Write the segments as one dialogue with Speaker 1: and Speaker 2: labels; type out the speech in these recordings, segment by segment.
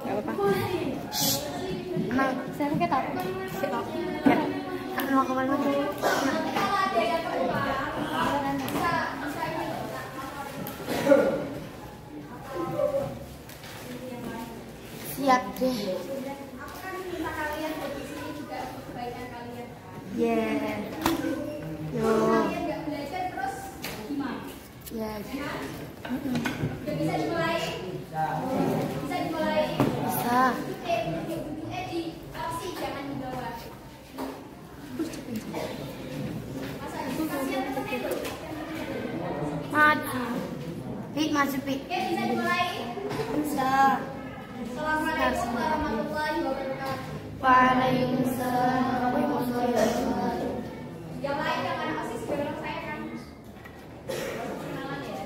Speaker 1: Gak apa-apa.
Speaker 2: Nah, saya pakai tahu. Ya, mau kemana lagi? Siap deh. Yeah. Yo. Ya. Bisa dimulai? Bisa dimulai? Bisa. Jangan dibawa. Maju. Maju, Pi. Oke, bisa dimulai? Bisa. Assalamualaikum warahmatullahi wabarakatuh. Waalaikumsalam warahmatullahi wabarakatuh. Yang lain yang mana masih sebelum saya kan? Kenalan ya.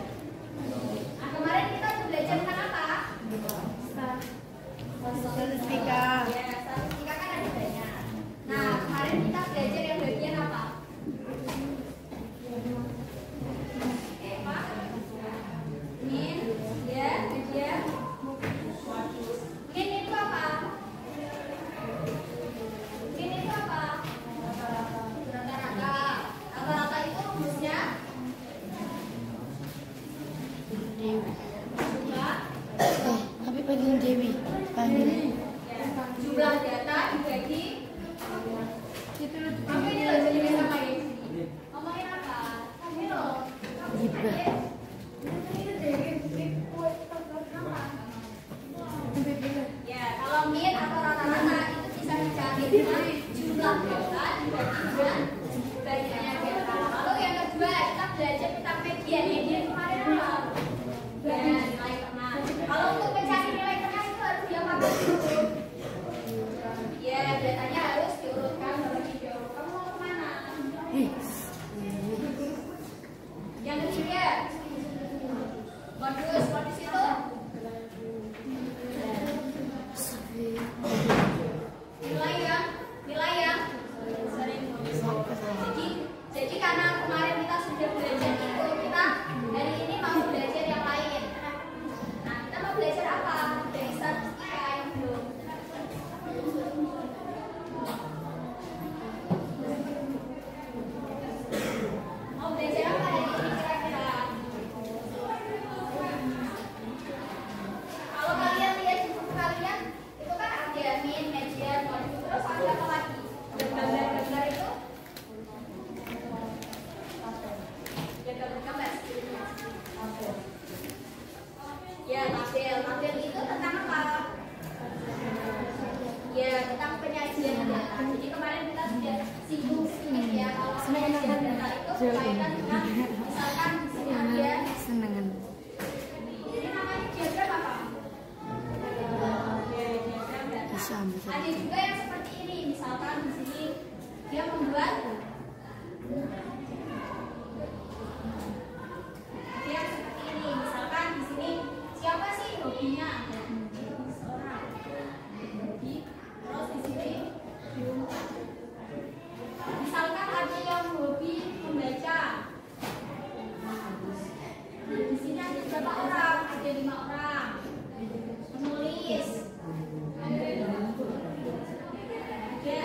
Speaker 2: Nah, kemarin kita belajar tentang apa? Statistika. Ya, statistika kan ada banyak. Nah, kemarin kita belajar yang bagian apa? Min, ya, media. Min itu apa? Min itu apa? Rata-rata. Rata-rata itu rumusnya tapi pengen Dewi. Jumlah data dibagi. Kamu ini loh jadi sama ya. Ngomongin apa? Kamu loh. Ya, kalau min atau rata-rata itu bisa dicari dengan jumlah data dibagi dengan banyaknya data. Lalu yang kedua kita belajar tentang median. Median kemarin apa? Nilai tengah. Kalau untuk mencari nilai tengah itu harus diapakan dulu? Ya, datanya harus diurutkan terlebih dahulu. Kamu mau kemana? Yang ketiga, modus. Modus itu nilai yang sering. Jadi karena kemarin kita sudah belajar itu, kita hari ini mau belajar yang lain. Nah, kita mau belajar apa? Dari statistika yang belum. Mau belajar apa hari ini kira-kira? Kalau kalian lihat di buku kalian, itu kan ada min, median, modus, terus ada apa lagi? Gambar-gambar itu? Gambar. Ya, tabel. Tabel itu tentang apa? Ya, tentang penyajian data. Jadi kemarin kita sudah singgung sedikit ya kalau penyajian data itu berkaitan dengan misalkan di sini ada senengan. Ini namanya diagram apa? Ada juga yang seperti ini, misalkan di sini dia membuat dia seperti ini, misalkan di sini siapa sih hobinya? Seorang hobi. Terus di sini misalkan ada yang hobi membaca. Di sini ada berapa orang? Ada 5 orang. Menulis ada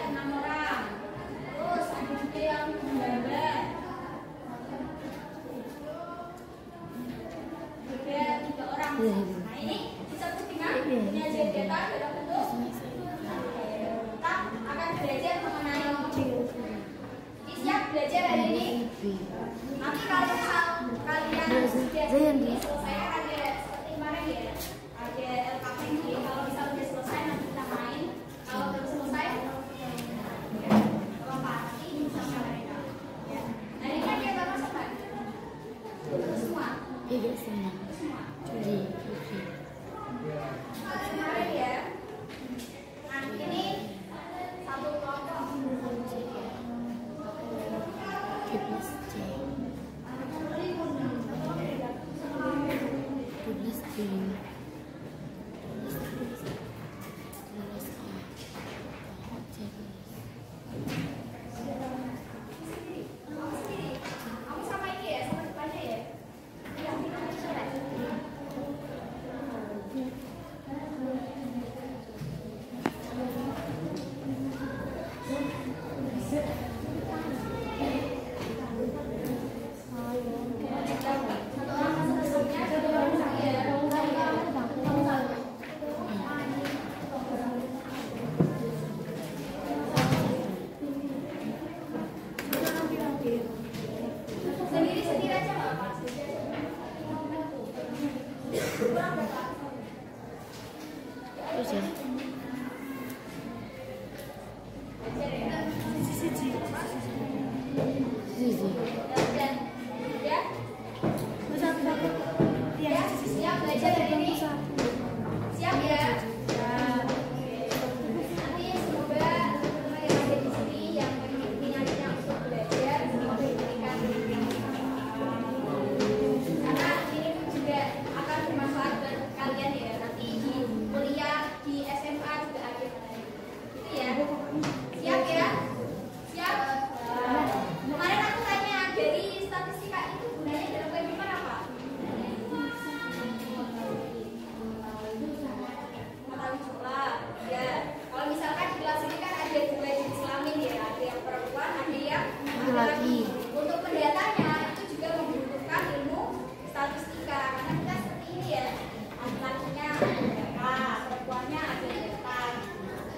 Speaker 2: 6 orang. Terus ada juga yang menggambar. Ada 3 orang. Nah, ini disebut dengan penyajian data dalam bentuk. Kita akan belajar mengenai siap belajar hari ini. Nanti kalau kalian sudah selesai ada seperti kemarin ya, ada LKPD. Kalau misalnya sudah selesai nanti kita main. Kalau belum selesai lompat bisa mereka. Ya. Nah, ini kan dia bapak sobat. Semua. Iya semua. Jadi. Kemarin ya. Nah, ini satu kelompok.
Speaker 1: Terus ya.
Speaker 2: Siap belajar hari ini? Siap ya? Nanti semoga teman-teman yang ada di sini yang punya niat untuk belajar diberikan karena ini juga akan bermanfaat buat kalian ya, nanti di kuliah di SMA juga ada itu ya. Siap ya? Siap? Kemarin aku tanya dari statistika itu gunanya dalam kehidupan apa? Mengetahui jumlah ya. Kalau misalkan di kelas ini kan ada dua jenis kelamin ya, ada yang perempuan, ada yang laki-laki. Untuk pendatanya itu juga membutuhkan ilmu statistika karena kita seperti ini ya, laki-lakinya ada berapa, perempuannya ada berapa.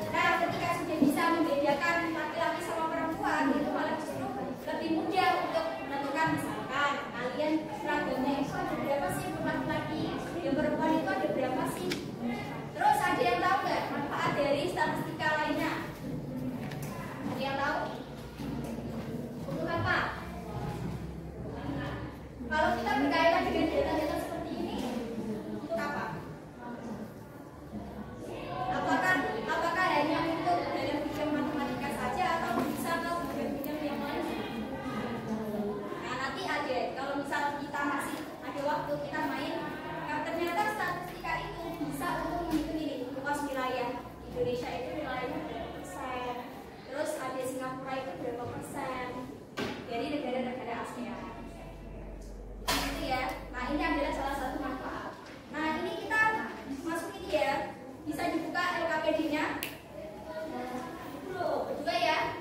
Speaker 2: Nah, ketika sudah bisa membedakan laki-laki sama perempuan itu malah justru lebih mudah untuk menentukan, misalkan kalian seragamnya itu ada berapa sih untuk laki-laki, yang perempuan itu ada berapa sih. Terus ada yang tahu nggak manfaat dari statistika lainnya? Ada yang tahu? Untuk apa? Kalau kita berkaitan dengan data-data seperti ini, untuk apa? Apakah hanya untuk dalam bidang matematika saja atau bisa ke bidang yang lain? Nah, nanti aja kalau misal kita masih ada waktu kita main. Nah, ternyata statistika itu bisa untuk menghitung ini luas wilayah Indonesia itu wilayahnya berapa persen, terus ada Singapura itu berapa persen dari negara-negara ASEAN. Itu ya. Nah, ini adalah salah satu manfaat. Nah, ini kita masuk ini ya. Bisa dibuka LKPD-nya. Berdua ya.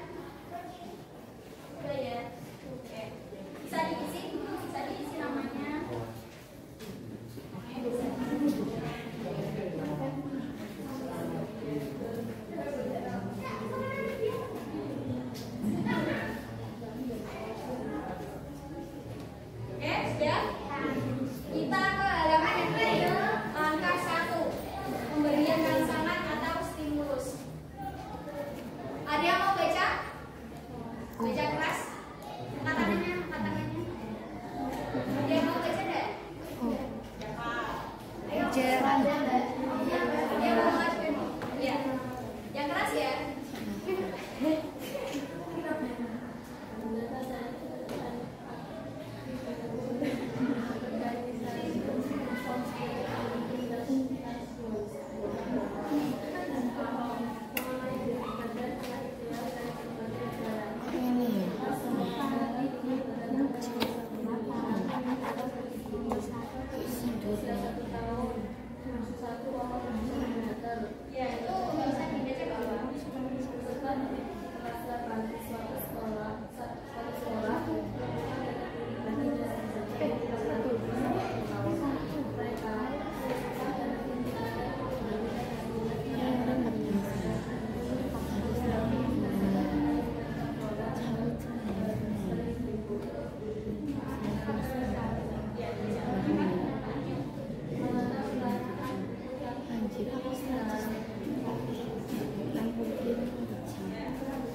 Speaker 2: Berdua ya. Oke. Bisa diisi namanya. Oke, sudah. Kita ke halaman yang lain. Angka 1. Pemberian rangsangan atau stimulus. Ada yang mau baca? Baca keras? Angkat tangannya. Ada yang mau baca enggak? Ayo. Ada yang mau ngajuin? Iya. Yang keras ya. Ya, itu nggak usah dibaca bawah.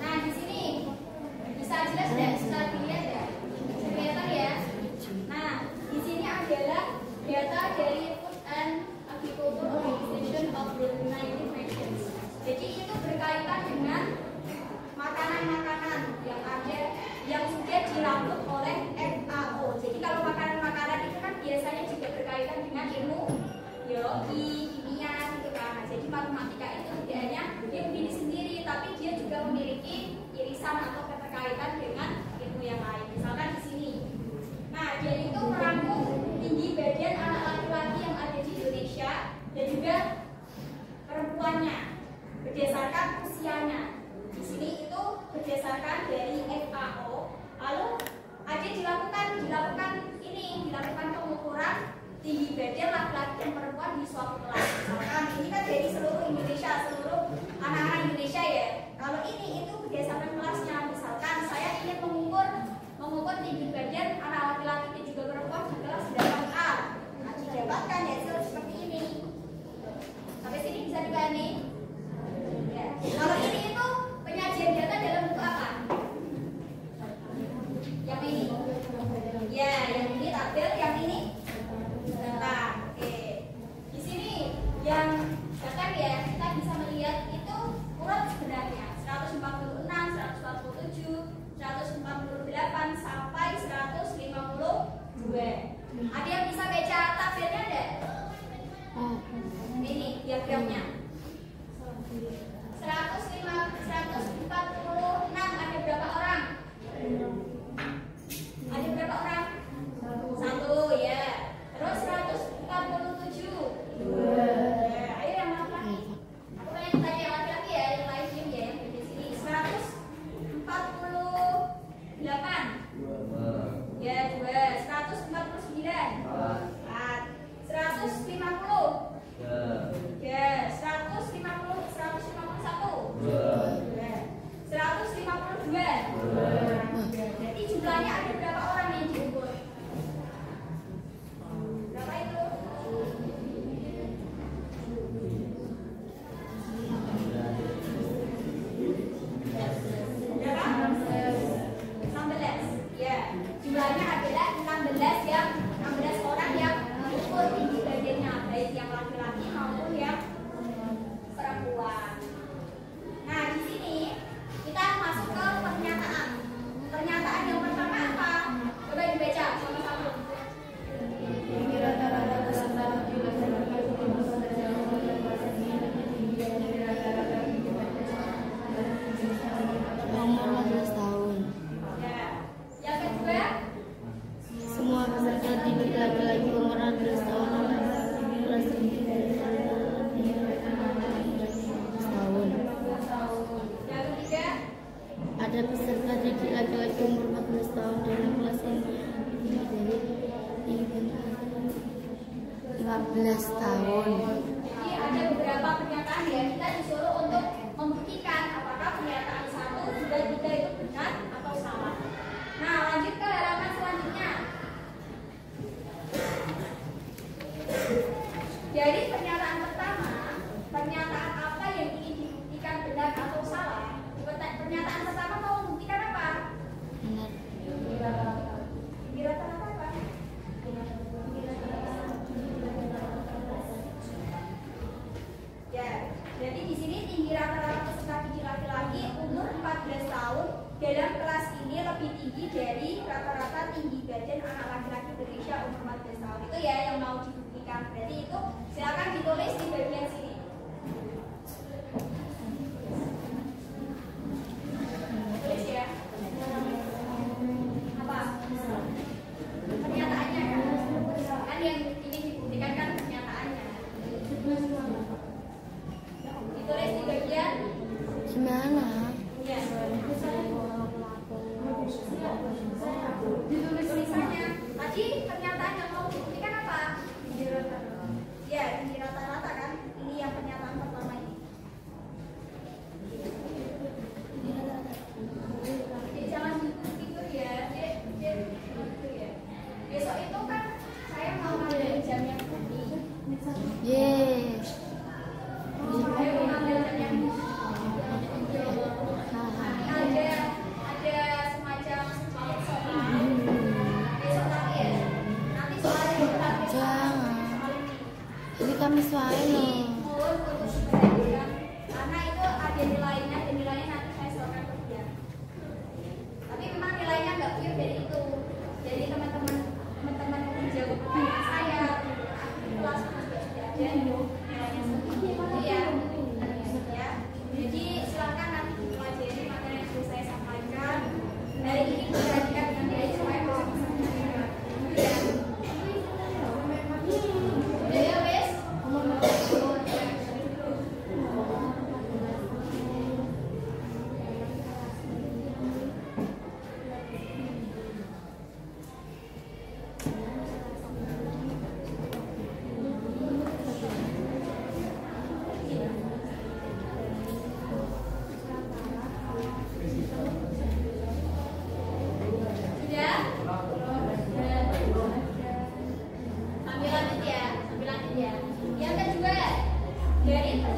Speaker 2: Nah, di sini bisa jelas nggak? Bisa dilihat ya? Kelihatan ya? Nah, di sini adalah data dari Food and Agriculture Organization of the United Nations. Jadi itu berkaitan dengan makanan-makanan yang ada yang sudah dirangkum oleh FAO. Jadi kalau makanan-makanan itu kan biasanya juga berkaitan dengan ilmu biologi, kimia gitu kan. Nah, jadi matematika itu tidak hanya dia berdiri sendiri, tapi dia juga memiliki irisan atau keterkaitan dengan ilmu yang lain. Misalkan di sini. Nah, dia itu merangkum tinggi badan anak laki-laki yang ada di Indonesia dan juga perempuannya berdasarkan usianya. Di sini itu berdasarkan dari FAO. Lalu ada dilakukan pengukuran tinggi badan laki-laki dan perempuan di suatu kelas. Misalkan ini kan dari seluruh Indonesia, seluruh anak-anak Indonesia ya. Kalau ini itu berdasarkan kelasnya. Misalkan saya ingin mengukur tinggi badan anak laki-laki dan juga perempuan di kelas 8A. Nah, didapatkan hasil seperti ini. Sampai sini bisa dipahami? Ya. Kalau ini itu penyajian data dalam bentuk apa? Yang ini. Ya, yang ini tabel, yang ini data. Oke. Di sini yang bahkan ya kita bisa melihat itu urut sebenarnya 146, 147, 148 sampai 152. Ada yang bisa baca tabelnya enggak? Ini diagramnya.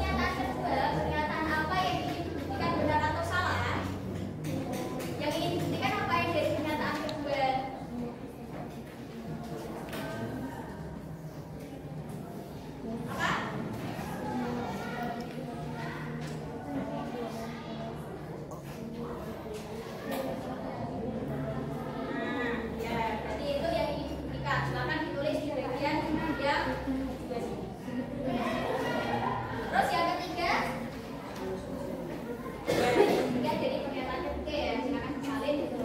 Speaker 2: pernyataan kedua, pernyataan apa yang ingin dibuktikan benar atau salah? Yang ingin dibuktikan apa yang dari pernyataan kedua? Apa? Terus yang ketiga, jadi pernyataan ketiga ya, silakan disalin gitu.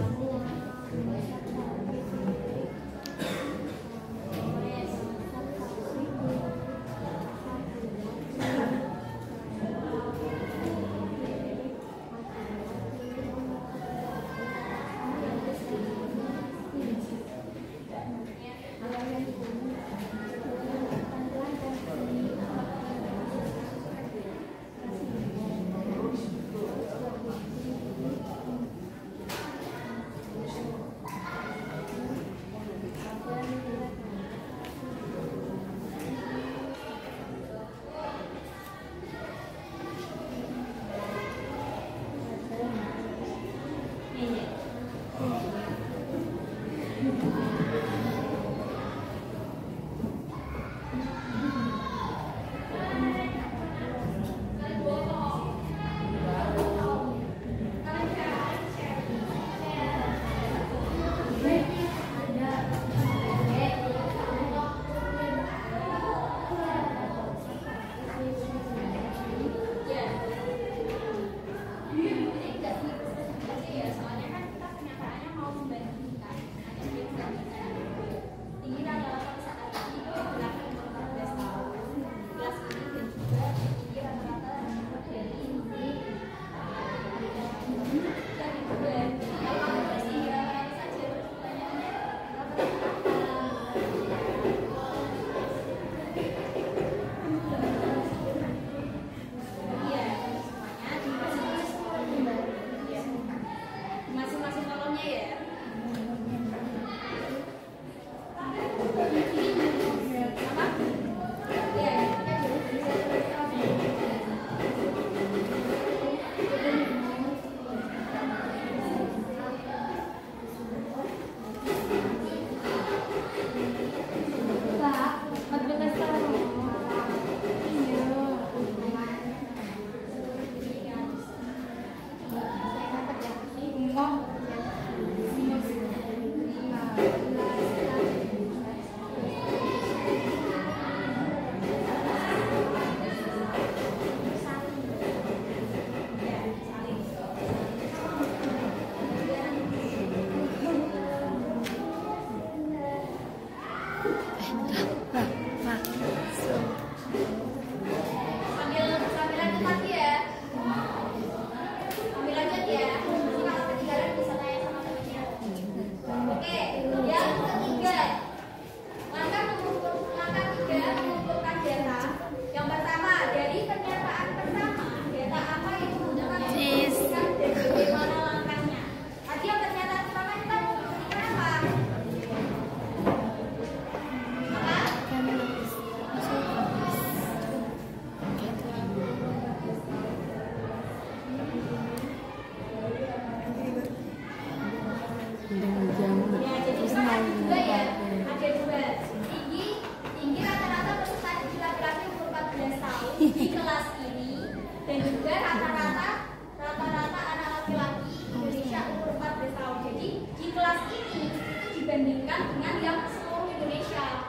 Speaker 2: Di kelas ini dan juga rata-rata anak laki-laki Indonesia umur 14 tahun. Jadi di kelas ini itu dibandingkan dengan yang seluruh Indonesia.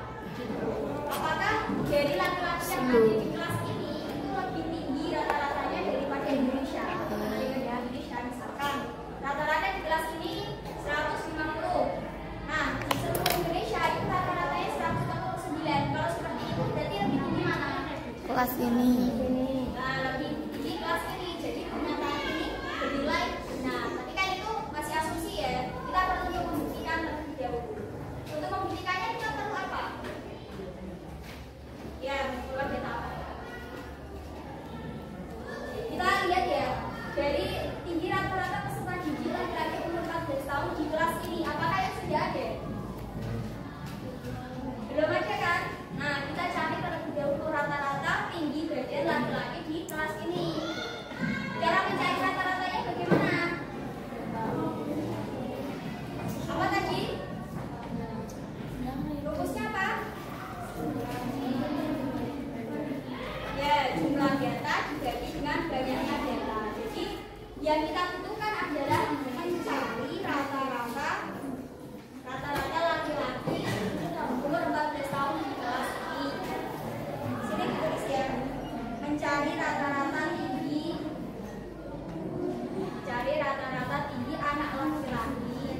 Speaker 2: Apakah dari laki-laki yang ada di kelas ini itu lebih tinggi rata-ratanya daripada Indonesia? Ya, Indonesia misalkan rata-rata di kelas ini 150. Nah, di seluruh Indonesia itu rata-ratanya 149. Kalau seperti itu berarti lebih tinggi mana?
Speaker 1: Kelas ini.
Speaker 2: Nah, lebih tinggi kelas ini. Yang kita butuhkan adalah mencari rata-rata laki-laki umur 14 tahun di kelas ini. Sini tulis ya. Mencari rata-rata tinggi anak laki-laki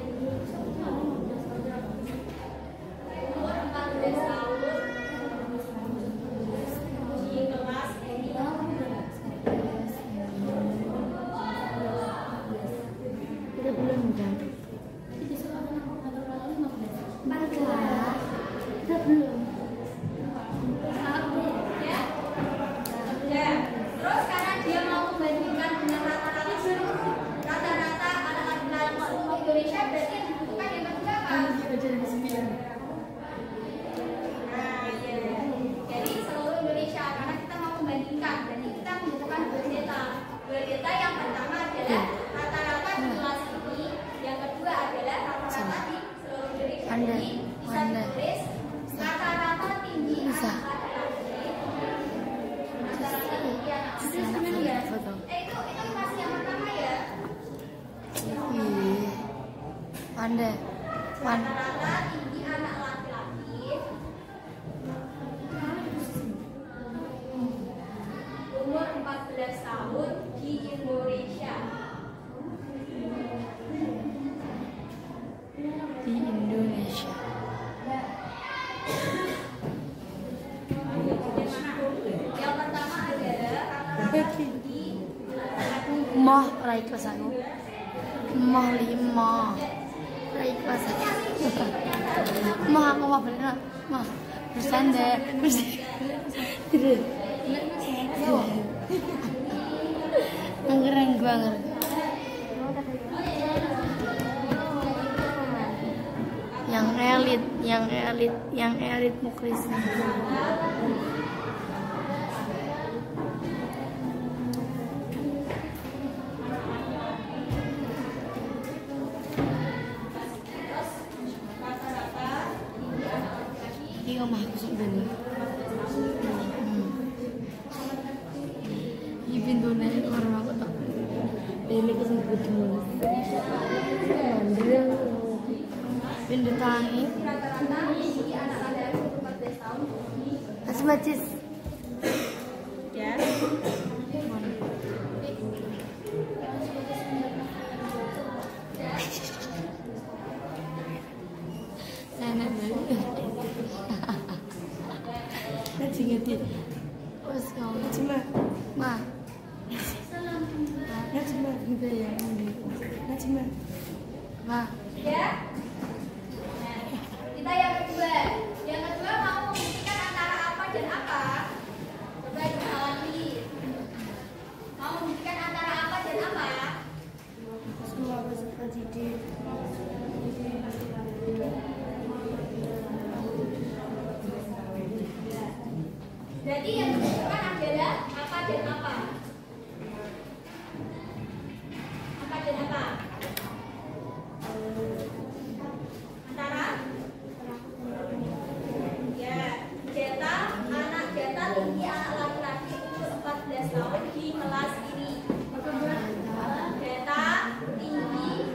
Speaker 2: umur 14 tahun di kelas ini.
Speaker 1: Kita belum ganti. Kita belum.
Speaker 2: Ya. Terus karena dia mau membandingkan dengan rata-rata anak laki-laki seluruh Indonesia, berarti yang dibutuhkan yang kedua apa? Nah, iya. Jadi seluruh Indonesia, karena kita mau membandingkan, berarti kita membutuhkan dua data yang pertama adalah rata-rata di kelas ini, yang kedua adalah rata-rata di seluruh Indonesia. Jadi bisa ditulis rata-rata tinggi anak laki-laki. Rata-rata tinggi anak laki-laki ya. Itu masih yang pertama ya.
Speaker 1: Pandai.
Speaker 2: Rata-rata tinggi anak laki-laki umur 14 tahun di Indonesia.
Speaker 1: Di Indonesia.
Speaker 2: Yang pertama adalah rata-rata tinggi
Speaker 1: Moh rai kelas aku. Moh 5. Rai kelas aku. Moh aku mau bener. Moh bersanda. Tidak. Anggeran gua angger. Yang elit muklis. Ini omah aku sok bener. Ini pintunya orang aku tak. Ini kesempatan dulu. Mandiri. Pintu tangi.
Speaker 2: rata-rata tinggi anak laki-laki umur 14 tahun di
Speaker 1: Kasih bacis.
Speaker 2: ya.
Speaker 1: Nenek dulu. Kasih ngerti. Terus kau cuma, ma. Ya cuma gitu ya. Ya cuma, ma.
Speaker 2: Ya. Kita yang kedua. Yang kedua mau membuktikan antara apa dan apa? Coba diulangi. Mau membuktikan antara apa dan apa?
Speaker 1: Semua peserta didik.
Speaker 2: Jadi yang dibutuhkan adalah apa dan apa? Apa dan apa? Antara? Ya, data anak data tinggi anak laki-laki umur 14 tahun di kelas ini. Data tinggi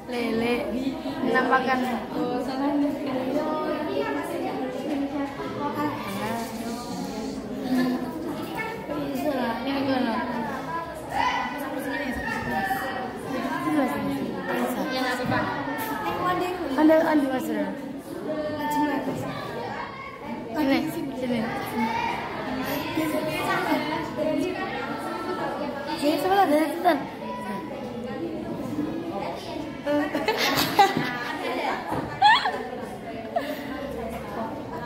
Speaker 1: Lele menampakkan Anda masuk. Sini. Sini sebelah dari situ.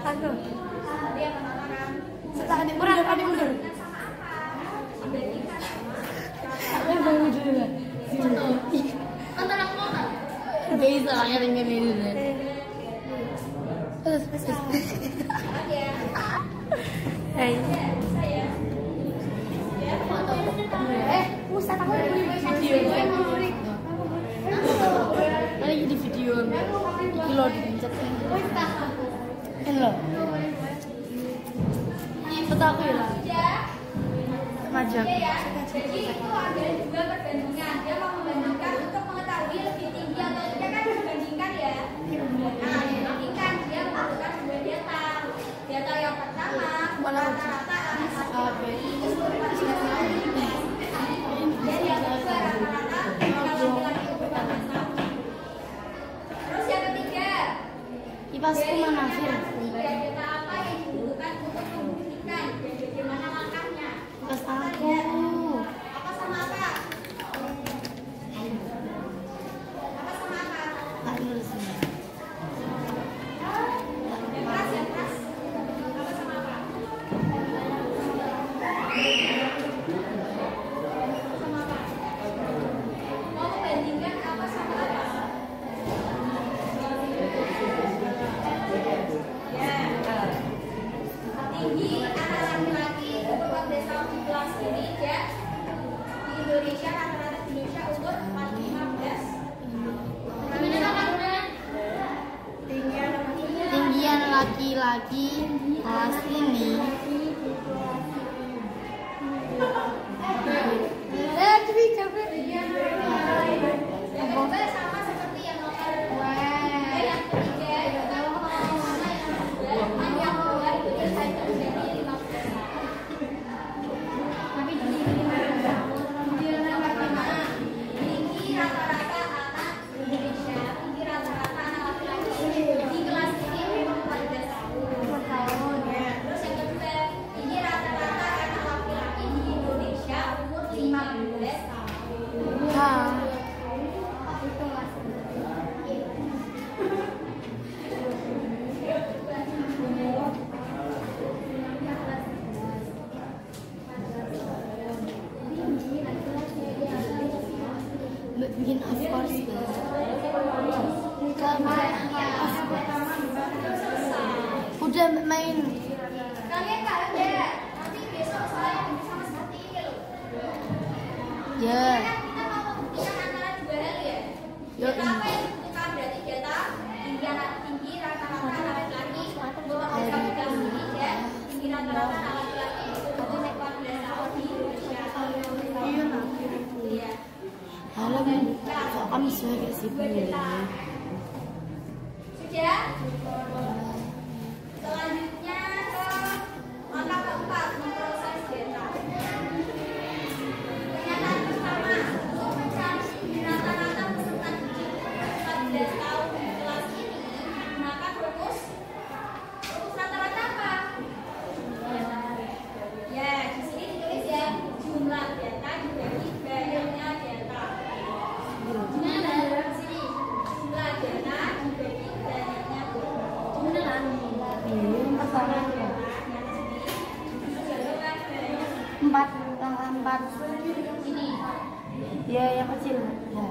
Speaker 1: Aku. Setelah adik mundur. Aku mau mundur dulu.
Speaker 2: Antar aku mau kan?
Speaker 1: Bisa lah yang ini dulu. Hey.
Speaker 2: Ustaz aku udah beli video.
Speaker 1: Lagi di video. Iki lo dipencet. Hello. Foto aku ya. Maju.
Speaker 2: Jadi itu ada dua perbandingan. Dia mau membandingkan untuk mengetahui lebih tinggi atau tidak kan dibandingkan ya. Nah, dibandingkan dia membutuhkan dua data. Data yang pertama rata-rata ASPI keseluruhan dan yang kedua rata-rata laki-laki ukuran besar. Terus yang ketiga,
Speaker 1: Kipasku mana sih?
Speaker 2: data apa yang dibutuhkan untuk membuktikan dan bagaimana langkahnya?
Speaker 1: Kipas aku.
Speaker 2: Apa sama apa? Apa sama apa?
Speaker 1: Tak lulus.
Speaker 2: Yang keras. Apa sama apa? Sama apa? Mau membandingkan apa sama apa? Ya. Tinggi anak laki-laki umur 14 tahun di kelas ini ya. Di Indonesia rata-rata di Indonesia umur 15.
Speaker 1: Tinggian laki-laki kelas ini.
Speaker 2: Yang kedua sama seperti yang nomor 2. Yang ketiga yang kedua itu bisa terjadi 15. Tapi di yang pertama tinggi rata-rata anak Indonesia, tinggi rata-rata anak laki-laki di kelas ini 14 tahun. Terus yang kedua tinggi rata-rata anak laki-laki di Indonesia umur 15 tahun.
Speaker 1: Begin of course. Udah main.
Speaker 2: Kalian nggak ada, nanti besok saya sama seperti ini loh.
Speaker 1: Ya.
Speaker 2: Kan kita mau membuktikan antara dua hal ya.
Speaker 1: Yo,
Speaker 2: Data apa yang dibutuhkan berarti data tinggi rata-rata anak laki-laki umur 14 tahun di Indonesia, tinggi rata-rata anak laki-laki umur 14 tahun di Indonesia. Iya.
Speaker 1: Halo, kamu sebagai si
Speaker 2: Dua data. Sudah? Selanjutnya ke langkah keempat, memproses data. Pernyataan pertama, untuk mencari rata-rata peserta didik 14 tahun di kelas ini, maka rumus rata-rata apa? Ya, di sini ditulis ya, jumlah data dibagi banyaknya data. Gimana? Di sini jumlah data dibagi banyaknya data.
Speaker 1: Empat.
Speaker 2: Ini.
Speaker 1: Ya, yang kecil. Ya.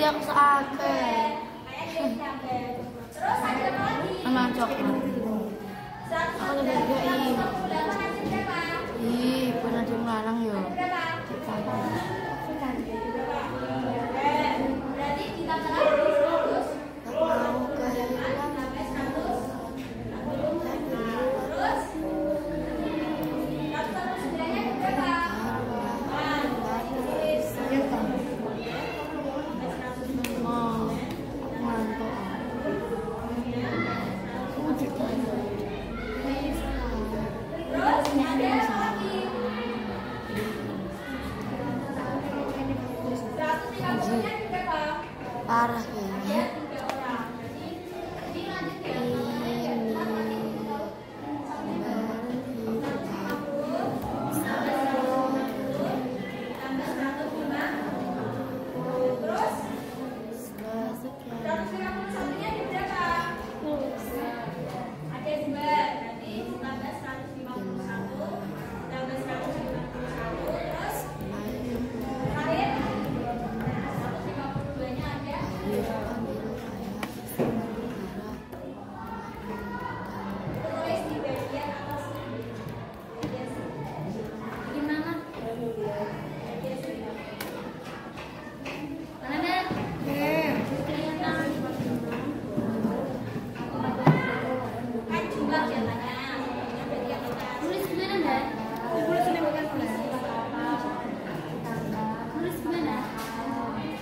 Speaker 1: yang seakeh.
Speaker 2: Terus ada apa lagi?
Speaker 1: Sama coklat. Aku udah gagai. Ih, pernah dia melarang yo.
Speaker 2: Berarti ditambah lagi 100.
Speaker 1: Tak mau kehilangan.
Speaker 2: Terus berapa?
Speaker 1: Mau ngantuk.
Speaker 2: Terus ada apa lagi? 130-nya berapa?
Speaker 1: Parah kayaknya.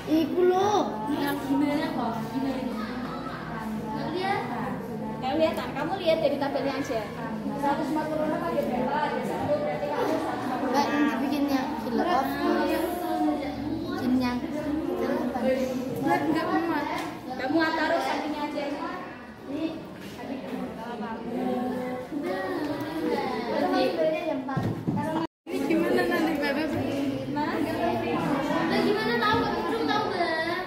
Speaker 1: Iku lo,
Speaker 2: Yang gimana kok? Kamu lihat dari tabelnya aja. 140 kali berapa? Ada 1 berarti kamu 140.
Speaker 1: enggak nanti bikinnya killer off. Bikin yang
Speaker 2: Enggak muat. Enggak muat, taruh sampingnya aja. Ini
Speaker 1: gimana nanti bebek?
Speaker 2: gimana tahu? Belum tahu enggak?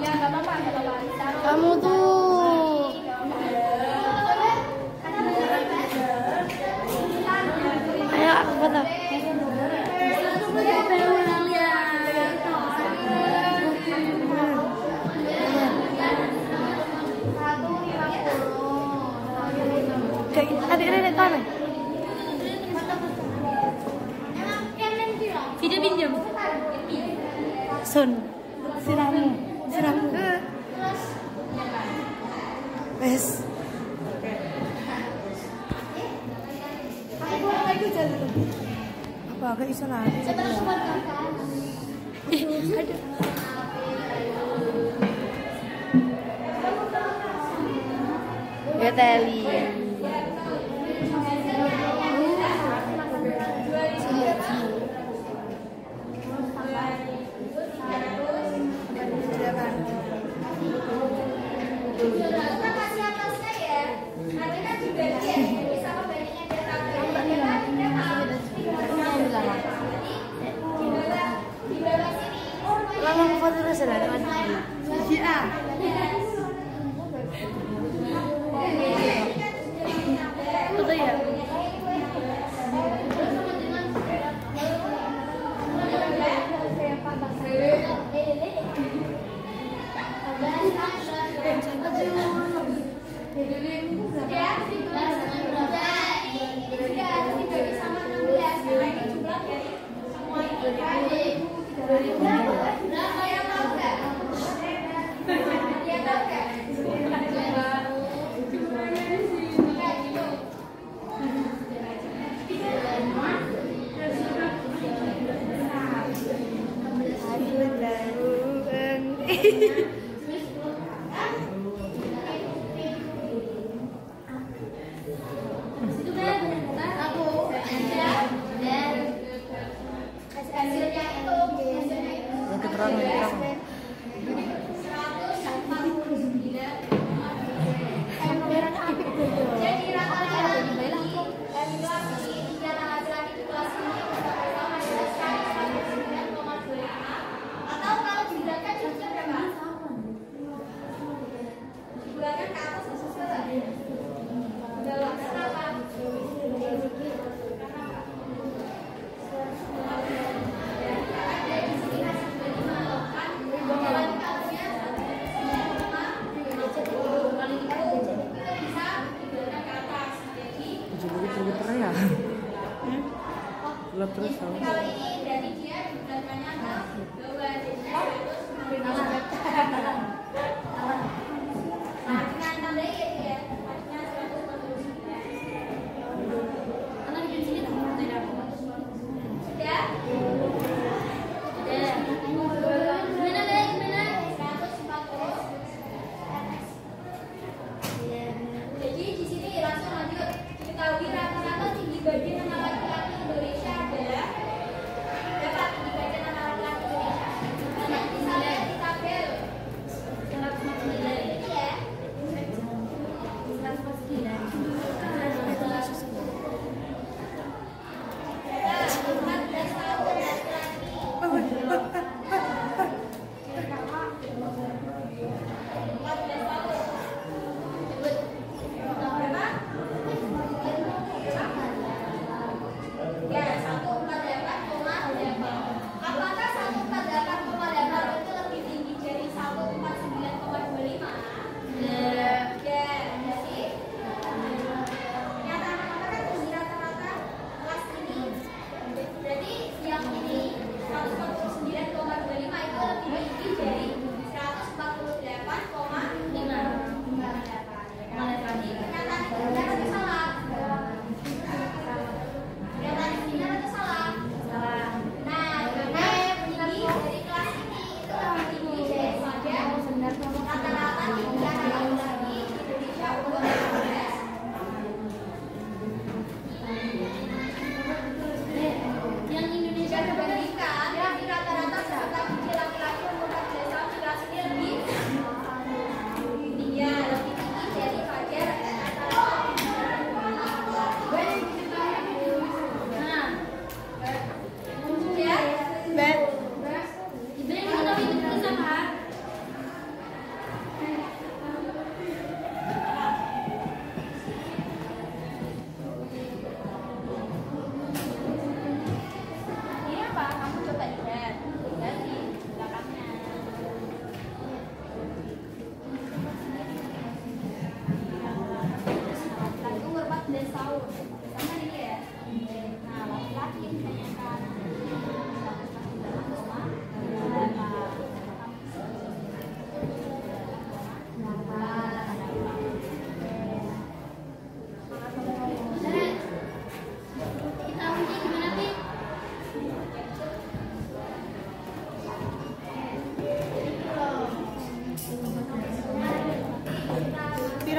Speaker 2: Ya enggak apa-apa, enggak apa-apa. Taruh.
Speaker 1: Kamu tuh ayo aku foto. Adik-adik tangan.
Speaker 2: Video pinjam.
Speaker 1: Sun, siramu ke wes. Apa agak iso lah. Ya teli.
Speaker 2: Kita kasih atasnya ya. Nanti kan juga bisa membandingnya di bawah sini.
Speaker 1: Langsung foto terus ya, teman. Iya. Foto ya.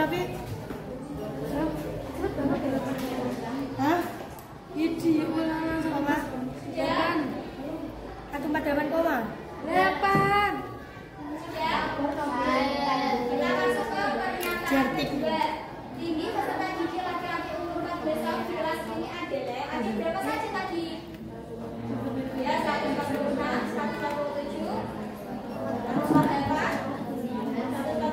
Speaker 1: tapi hah? Idi ulang langsung apa? 148 koma 8.
Speaker 2: Kita masuk ke pernyataan
Speaker 1: Jartik.
Speaker 2: kedua. Tinggi peserta didik laki-laki umur 14 tahun di kelas ini adalah ada berapa saja tadi? Ya, 146, 147, 148, 149, 150,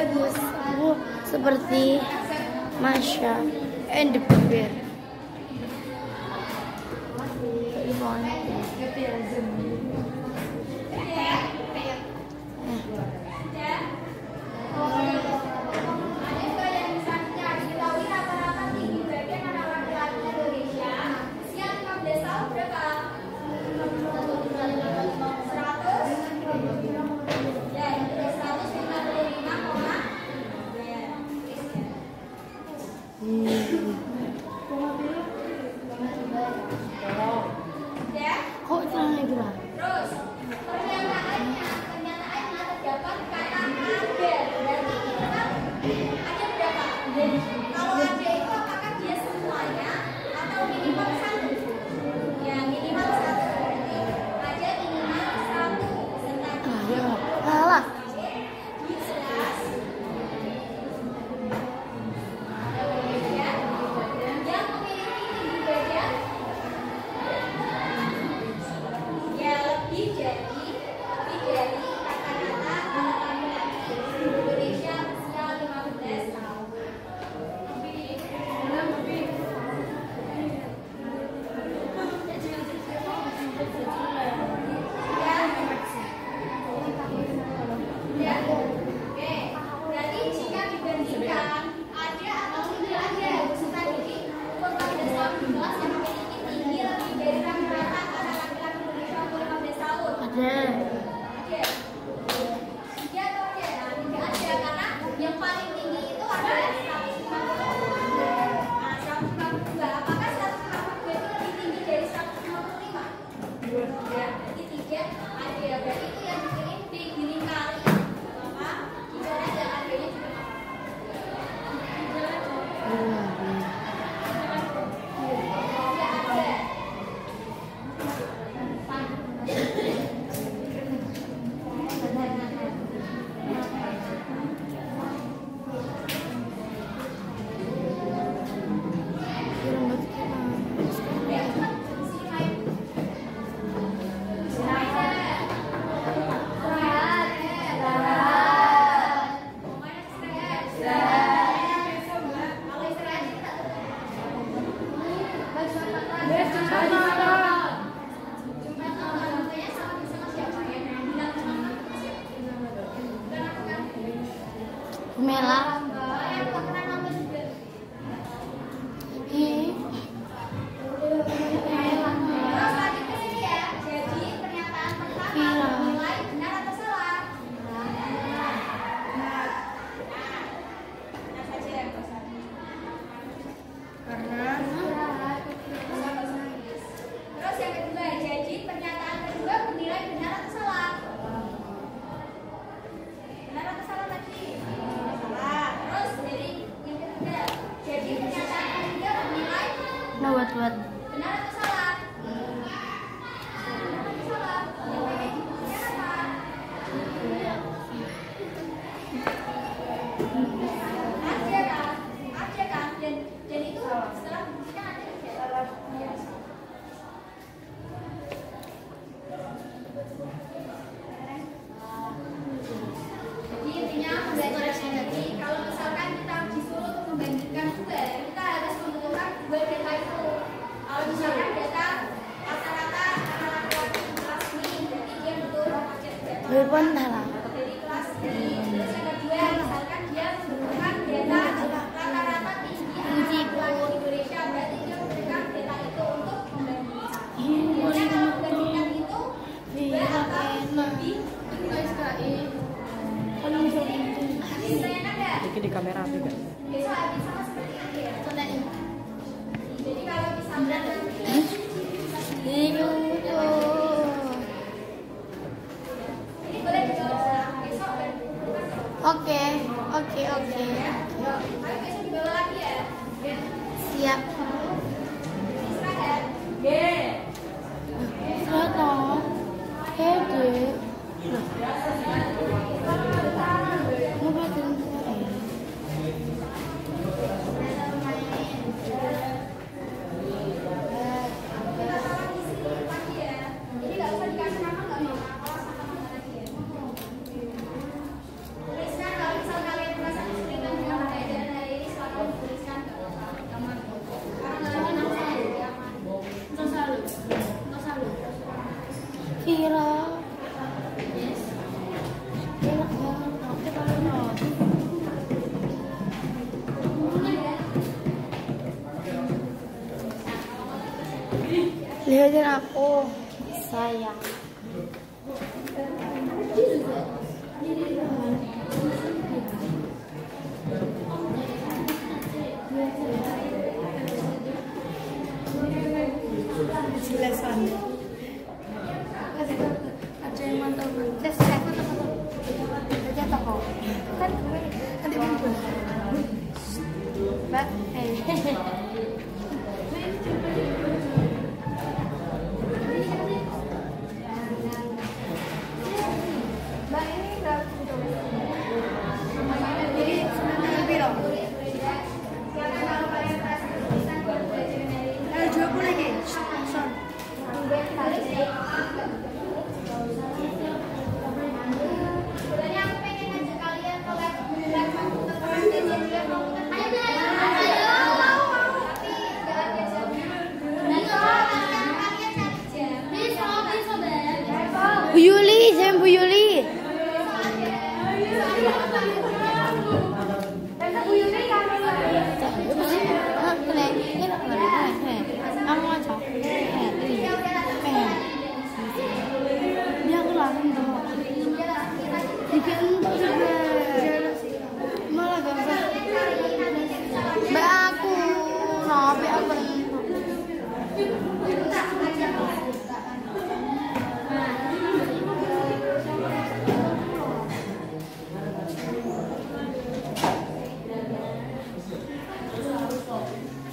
Speaker 1: bagus. Seperti Masya and the Bear. salah.
Speaker 2: Terus lanjut ke sini ya. Jadi pernyataan pertama dinilai benar atau salah? Benar saja ya, terus yang kedua, jadi pernyataan kedua dinilai benar atau salah? Benar atau salah tadi? Salah. Terus jadi yang ketiga, jadi pernyataan ketiga dinilai
Speaker 1: Buat.
Speaker 2: benar atau salah? Benar atau salah? Ada kan? Dan itu setelah dibuktikan ada tidak? Jadi intinya pembelajaran tadi, kalau misalkan kita disuruh untuk membandingkan dua, kita harus menentukan dua data itu. Kalau misalkan data rata-rata anak laki-laki di kelas ini, berarti dia butuh objek data dari kelas ini. Terus yang kedua, misalkan dia membutuhkan data rata-rata tinggi anak laki-laki di Indonesia, berarti dia memberikan data itu untuk membandingkan. Biasanya kalau membandingkan itu dua atau lebih.
Speaker 3: Di kamera juga.
Speaker 2: Sama seperti ini ya. Jadi kalau misalnya ini boleh dibawa besok dan
Speaker 1: Oke.
Speaker 2: ayo besok dibawa lagi ya.
Speaker 1: Siap.
Speaker 2: Istirahat.
Speaker 1: Selamat. Hede.
Speaker 2: Kita taruh di sini lagi ya. Jadi nggak usah dikasih nama, nggak apa-apa. Kalau sama nama lagi ya. Tuliskan kalau misal kalian merasa kesulitan dengan pembelajaran hari ini, silakan tuliskan ke teman. Karena lagi nama jadi aman. Nggak selalu.
Speaker 1: Kira. Lihatin aku, sayang. Jelas banget. Ada yang mantap. Tes mantap. Baca toko. Kan nanti muncul. Mbak,
Speaker 2: Mbak ini nggak
Speaker 1: jadi sebenarnya lebih loh.
Speaker 2: siapa kalau kalian merasa kesulitan buat pembelajaran hari ini?
Speaker 1: 20 lagi. Son.
Speaker 2: Sebenarnya aku pengen ngajak kalian ke lab komputer, belajar lab komputer. Ayo, tapi nggak ada jamnya. Dan kalau kalian cari jam,
Speaker 1: Bu Yuli, jam Bu Yuli.
Speaker 2: Bu Yuli kami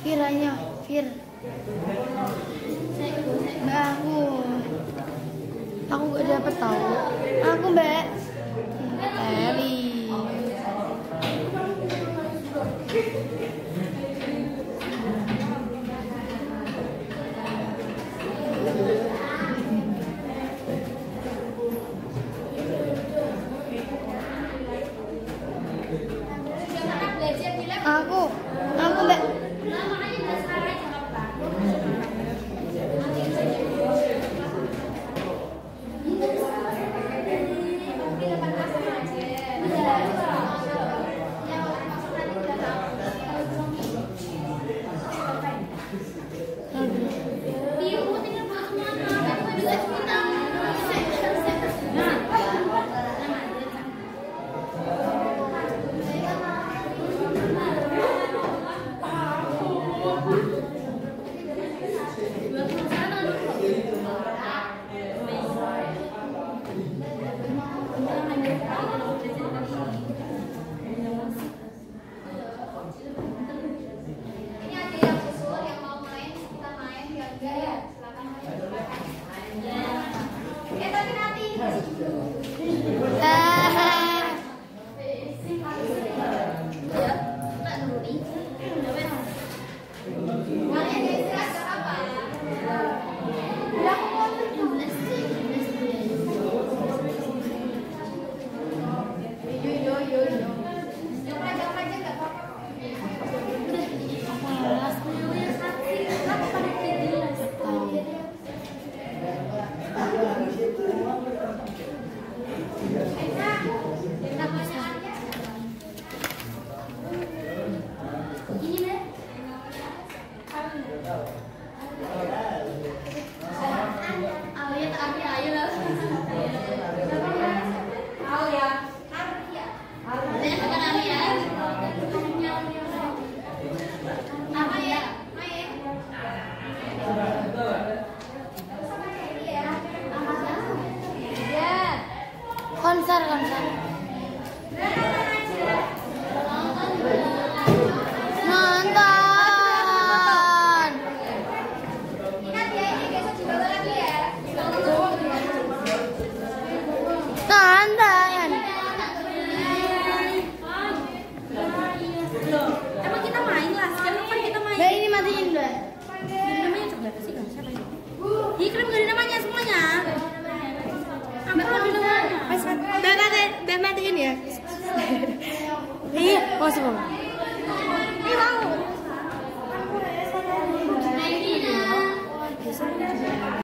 Speaker 1: Kiranya, Fir. Mbak aku gak dapet tahu. Aku Mbak. konser. Nonton.
Speaker 2: Ingat ya, ini besok dibawa lagi ya.
Speaker 1: Nonton.
Speaker 2: Emang kita main lah, sekarang kan kita main.
Speaker 1: Nah, ini matiin dulu.
Speaker 2: Gak namanya coba sih, siapa ini? Ini kenapa gak ada namanya semuanya? Aku ada namanya.
Speaker 1: Udah matiin ya. Iya, masuk.
Speaker 2: Ini mau.